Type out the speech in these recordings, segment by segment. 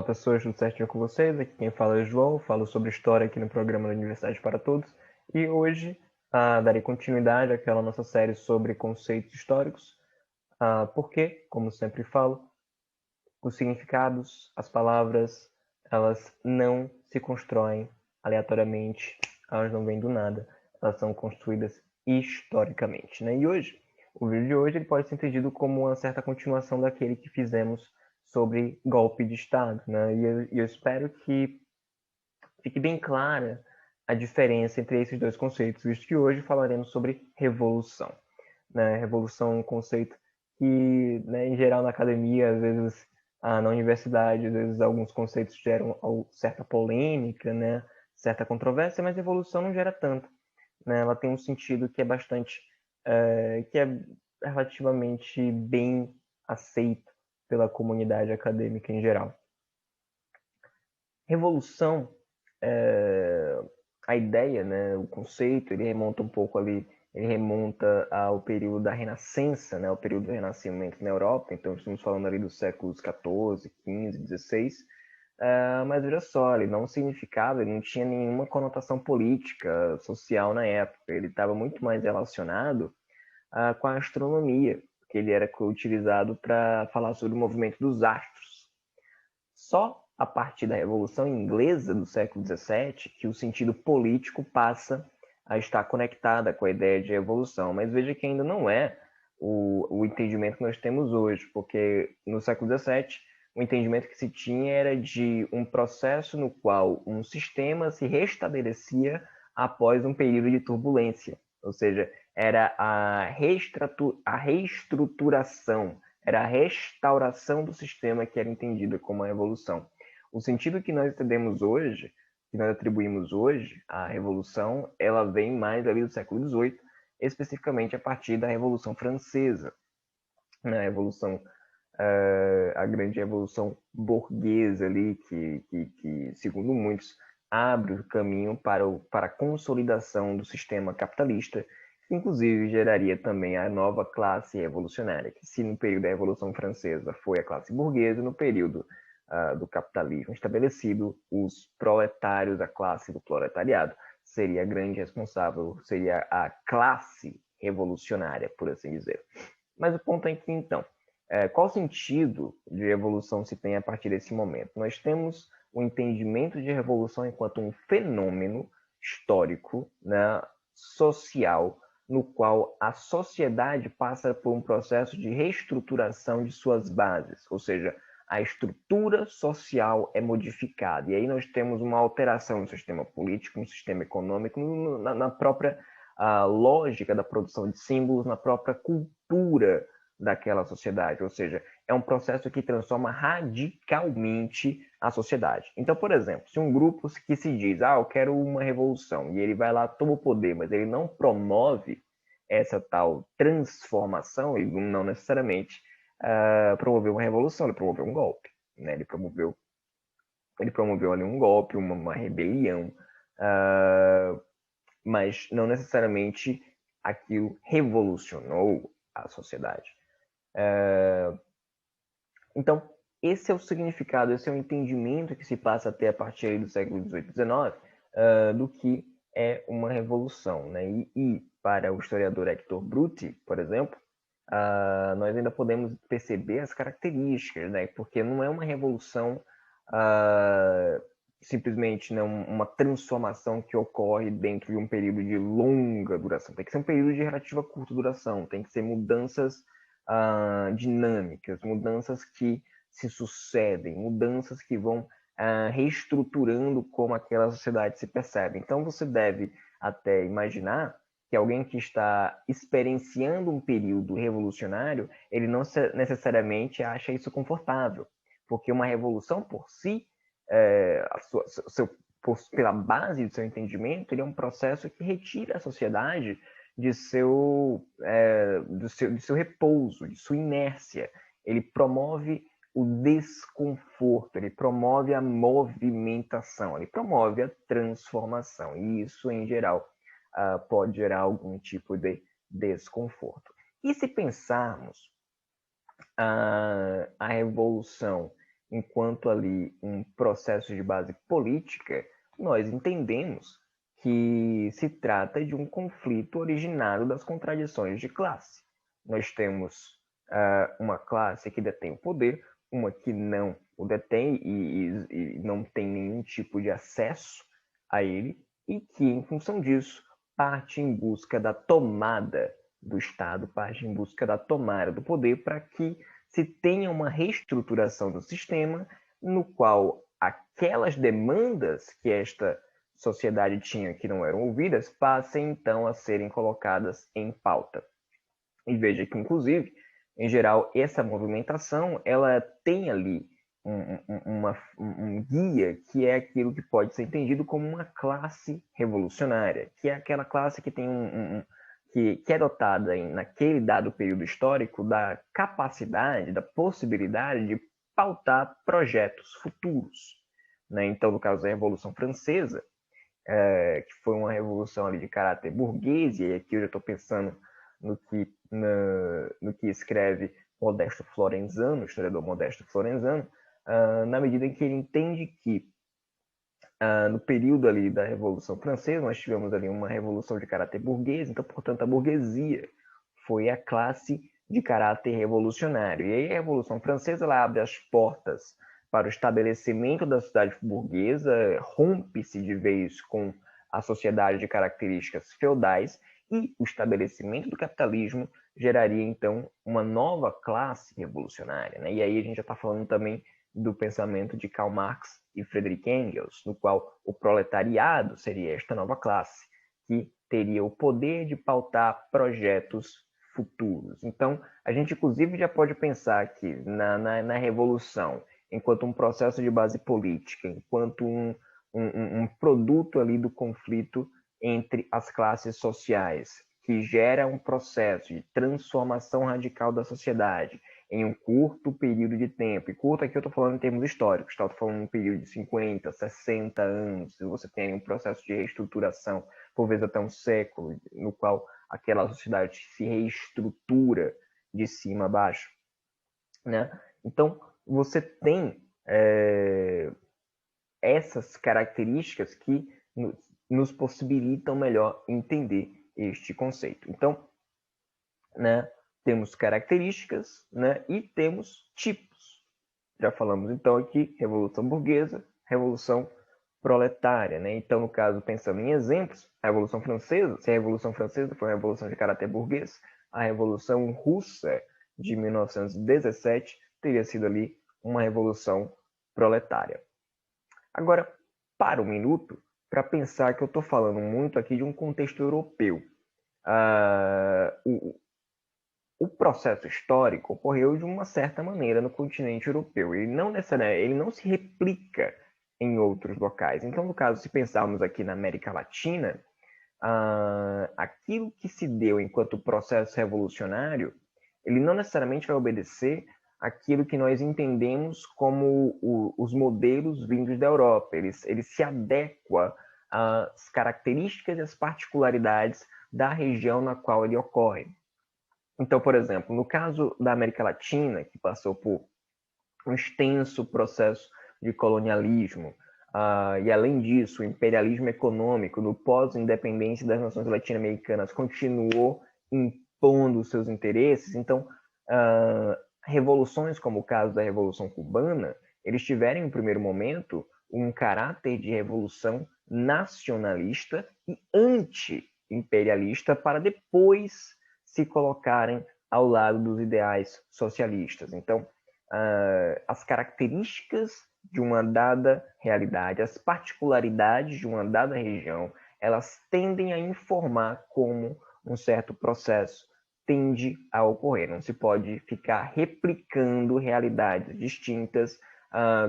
Olá pessoas, tudo certinho com vocês? Aqui quem fala é o João, falo sobre história aqui no programa da Universidade para Todos. E hoje darei continuidade àquela nossa série sobre conceitos históricos, porque, como sempre falo, os significados, as palavras, elas não se constroem aleatoriamente, elas não vêm do nada, elas são construídas historicamente, né? E hoje, o vídeo de hoje ele pode ser entendido como uma certa continuação daquele que fizemos sobre golpe de Estado, né? E eu espero que fique bem clara a diferença entre esses dois conceitos, visto que hoje falaremos sobre revolução, né? Revolução é um conceito que, né, em geral, na academia, às vezes, na universidade, às vezes, alguns conceitos geram certa polêmica, né? Certa controvérsia, mas revolução não gera tanto, né? Ela tem um sentido que é bastante, que é relativamente bem aceito pela comunidade acadêmica em geral. Revolução, é, a ideia, né, o conceito, ele remonta um pouco ali, ele remonta ao período da Renascença, né, ao período do Renascimento na Europa, então estamos falando ali dos séculos XIV, XV, XVI, mas veja só, ele não significava, ele não tinha nenhuma conotação política, social na época, ele estava muito mais relacionado com a astronomia, porque ele era utilizado para falar sobre o movimento dos astros. Só a partir da Revolução Inglesa do século XVII que o sentido político passa a estar conectada com a ideia de evolução. Mas veja que ainda não é o entendimento que nós temos hoje, porque no século XVII o entendimento que se tinha era de um processo no qual um sistema se restabelecia após um período de turbulência, ou seja, era a reestruturação, era a restauração do sistema que era entendida como a evolução. O sentido que nós entendemos hoje, que nós atribuímos hoje à revolução, ela vem mais ali do século XVIII, especificamente a partir da Revolução Francesa, né? A grande revolução burguesa ali, que segundo muitos, abre o caminho para a consolidação do sistema capitalista, que inclusive geraria também a nova classe revolucionária, que se no período da Revolução Francesa foi a classe burguesa, no período do capitalismo estabelecido, os proletários, a classe do proletariado, seria a grande responsável, seria a classe revolucionária, por assim dizer. Mas o ponto é que, então, qual sentido de revolução se tem a partir desse momento? Nós temos o entendimento de revolução enquanto um fenômeno histórico, né, social, no qual a sociedade passa por um processo de reestruturação de suas bases, ou seja, a estrutura social é modificada. E aí nós temos uma alteração no sistema político, no sistema econômico, na própria lógica da produção de símbolos, na própria cultura daquela sociedade, ou seja, é um processo que transforma radicalmente a sociedade. Então, por exemplo, se um grupo que se diz, eu quero uma revolução, e ele vai lá, toma o poder, mas ele não promove essa tal transformação, ele não necessariamente promoveu uma revolução, ele promoveu um golpe, né? Ele promoveu ali um golpe, uma rebelião, mas não necessariamente aquilo revolucionou a sociedade. Então, esse é o significado, esse é o entendimento que se passa até a partir do século XVIII, XIX, do que é uma revolução, né? E para o historiador Hector Bruti, por exemplo, nós ainda podemos perceber as características, né? Porque não é uma revolução simplesmente, né, uma transformação que ocorre dentro de um período de longa duração. Tem que ser um período de relativa curta duração, tem que ser mudanças dinâmicas, mudanças que se sucedem, mudanças que vão reestruturando como aquela sociedade se percebe. Então você deve até imaginar que alguém que está experienciando um período revolucionário, ele não necessariamente acha isso confortável, porque uma revolução por si, pela base do seu entendimento, ele é um processo que retira a sociedade de seu repouso, de sua inércia. Ele promove o desconforto, ele promove a movimentação, ele promove a transformação. E isso, em geral, pode gerar algum tipo de desconforto. E se pensarmos a revolução enquanto ali um processo de base política, nós entendemos que se trata de um conflito originado das contradições de classe. Nós temos uma classe que detém o poder, uma que não o detém e não tem nenhum tipo de acesso a ele, e que, em função disso, parte em busca da tomada do Estado, parte em busca da tomada do poder para que se tenha uma reestruturação do sistema no qual aquelas demandas que esta sociedade tinha que não eram ouvidas passem então a serem colocadas em pauta. E veja que, inclusive, em geral, essa movimentação ela tem ali um guia que é aquilo que pode ser entendido como uma classe revolucionária, que é aquela classe que tem que é dotada naquele dado período histórico da capacidade, da possibilidade de pautar projetos futuros. Né? Então, no caso da Revolução Francesa, que foi uma revolução ali de caráter burguês, e aqui eu já estou pensando no que escreve Modesto Florenzano, o historiador Modesto Florenzano, na medida em que ele entende que no período ali da Revolução Francesa, nós tivemos ali uma revolução de caráter burguês, então, portanto, a burguesia foi a classe de caráter revolucionário. E aí a Revolução Francesa ela abre as portas para o estabelecimento da sociedade burguesa, rompe-se de vez com a sociedade de características feudais, e o estabelecimento do capitalismo geraria, então, uma nova classe revolucionária. Né? E aí a gente já está falando também do pensamento de Karl Marx e Friedrich Engels, no qual o proletariado seria esta nova classe, que teria o poder de pautar projetos futuros. Então, a gente inclusive já pode pensar que na Revolução, enquanto um processo de base política, enquanto um produto ali do conflito entre as classes sociais, que gera um processo de transformação radical da sociedade em um curto período de tempo. E curto aqui eu estou falando em termos históricos, tá? Eu estou falando em um período de 50, 60 anos, se você tem um processo de reestruturação, por vezes até um século, no qual aquela sociedade se reestrutura de cima a baixo. Né? Então, você tem essas características que nos possibilitam melhor entender este conceito. Então, né, temos características, né, e temos tipos. Já falamos então aqui Revolução Burguesa, Revolução Proletária. Né? Então, no caso, pensando em exemplos, a Revolução Francesa, se a Revolução Francesa foi uma revolução de caráter burguês, a Revolução Russa de 1917 teria sido ali uma revolução proletária. Agora, para um minuto, para pensar que eu estou falando muito aqui de um contexto europeu. O processo histórico ocorreu de uma certa maneira no continente europeu. Ele não se replica em outros locais. Então, no caso, se pensarmos aqui na América Latina, aquilo que se deu enquanto processo revolucionário, ele não necessariamente vai obedecer aquilo que nós entendemos como os modelos vindos da Europa. Ele se adequa às características e às particularidades da região na qual ele ocorre. Então, por exemplo, no caso da América Latina, que passou por um extenso processo de colonialismo, e além disso, o imperialismo econômico no pós-independência das nações latino-americanas continuou impondo seus interesses. Então, revoluções como o caso da Revolução Cubana, eles tiveram, em primeiro momento, um caráter de revolução nacionalista e anti-imperialista para depois se colocarem ao lado dos ideais socialistas. Então, as características de uma dada realidade, as particularidades de uma dada região, elas tendem a informar como um certo processo tende a ocorrer. Não se pode ficar replicando realidades distintas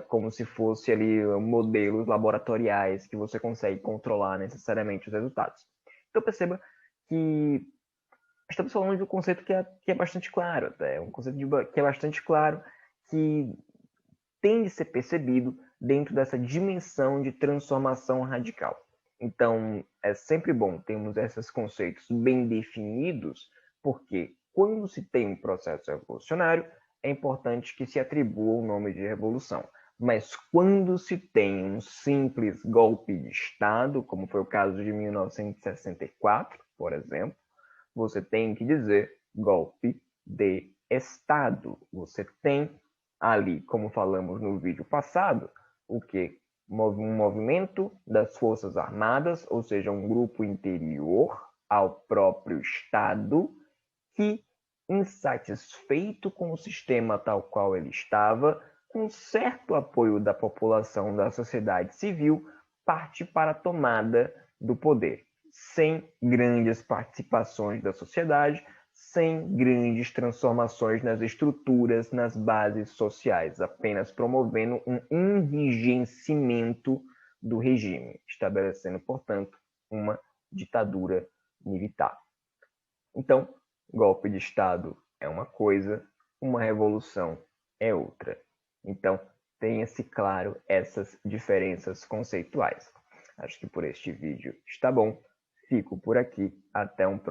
como se fosse ali modelos laboratoriais que você consegue controlar necessariamente os resultados. Então perceba que estamos falando de um conceito que é bastante claro, é um conceito que é bastante claro, que tem de ser percebido dentro dessa dimensão de transformação radical. Então, é sempre bom termos esses conceitos bem definidos, porque quando se tem um processo revolucionário, é importante que se atribua o nome de revolução. Mas quando se tem um simples golpe de Estado, como foi o caso de 1964, por exemplo, você tem que dizer golpe de Estado. Você tem ali, como falamos no vídeo passado, o que? Um movimento das Forças Armadas, ou seja, um grupo interior ao próprio Estado, que, insatisfeito com o sistema tal qual ele estava, com certo apoio da população, da sociedade civil, parte para a tomada do poder, sem grandes participações da sociedade, sem grandes transformações nas estruturas, nas bases sociais, apenas promovendo um enriquecimento do regime, estabelecendo, portanto, uma ditadura militar. Então, golpe de Estado é uma coisa, uma revolução é outra. Então, tenha-se claro essas diferenças conceituais. Acho que por este vídeo está bom. Fico por aqui. Até um próximo.